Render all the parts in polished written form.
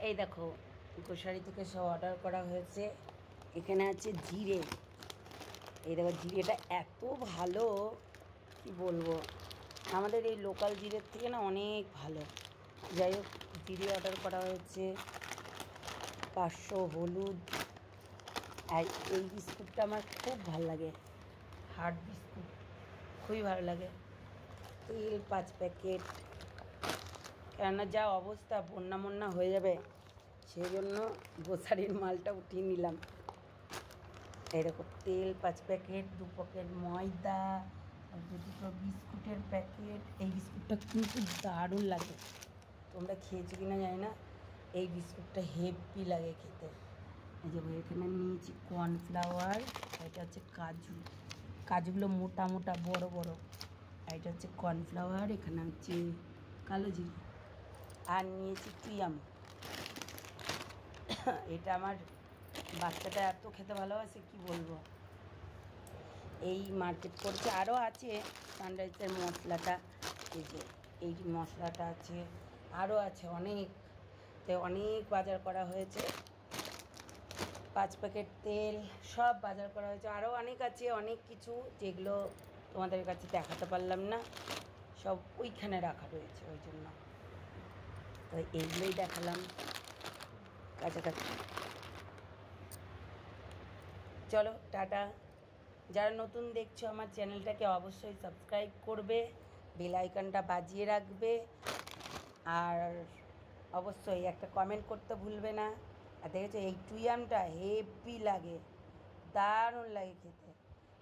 এই দেখো গ্রোসারি থেকে সব অর্ডার করা হয়েছে। এখানে আছে জিরে। এই দেখো জিরেটা এত ভালো কি বলবো, আমাদের এই লোকাল জিরের থেকে না অনেক ভালো। যাই হোক, জিরে অর্ডার করা হয়েছে, 500 হলুদ। আর এই বিস্কুটটা আমার খুব ভালো লাগে, হার্ড বিস্কুট খুবই ভালো লাগে। তেল 5 প্যাকেট, কেননা যা অবস্থা বন্যা হয়ে যাবে সেই জন্য গ্রোসারির মালটা উঠিয়ে নিলাম। এরকম তেল 5 প্যাকেট, 2 প্যাকেট ময়দা, আর 2 বিস্কুটের প্যাকেট। এই বিস্কুটটা কিন্তু দারুণ লাগে, তোমরা খেয়েছো কিনা জানি না। এই বিস্কুটটা হেভি লাগে খেতে। এই যে এখানে নিয়েছি কর্নফ্লাওয়ার, এটা হচ্ছে কাজু, কাজুগুলো মোটা মোটা বড় বড়। আর এটা হচ্ছে কর্নফ্লাওয়ার, এখানে হচ্ছে কালো জিরে, আর নিয়েছি টুইয়াম। এটা আমার বাচ্চাটা এত খেতে ভালোবাসে কি বলবো। এই মার্কেট করছে, আরও আছে সানরাইজের মশলাটা, এই যে এই মশলাটা আছে, আরও আছে অনেক। তো অনেক বাজার করা হয়েছে, 5 প্যাকেট তেল, সব বাজার করা হয়েছে। আরও অনেক আছে, অনেক কিছু যেগুলো তোমাদের কাছে দেখাতে পারলাম না, সব ওইখানে রাখা রয়েছে, ওই জন্য তো এইগুলোই দেখালাম কাছাকাছি। চলো টাটা। যারা নতুন দেখছো আমার চ্যানেলটাকে অবশ্যই সাবস্ক্রাইব করবে, বেল আইকনটা বাজিয়ে রাখবে, আর অবশ্যই একটা কমেন্ট করতে ভুলবে না। আর দেখেছো এই টুইয়ামটা হেভি লাগে, দারুণ লাগে খেতে।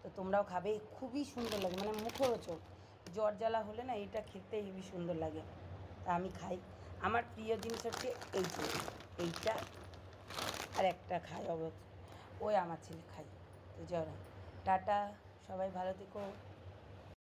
তো তোমরাও খাবে, খুবই সুন্দর লাগে, মানে মুখরোচক। জ্বর জ্বালা হলে না এটা খেতে হেভি সুন্দর লাগে। তা আমি খাই, আমার প্রিয় জিনিস হচ্ছে এইটা আর একটা খাই অবশ্য, ওই আমার ছেলে খাই। তো জরা টাটা, সবাই ভালো থেকো।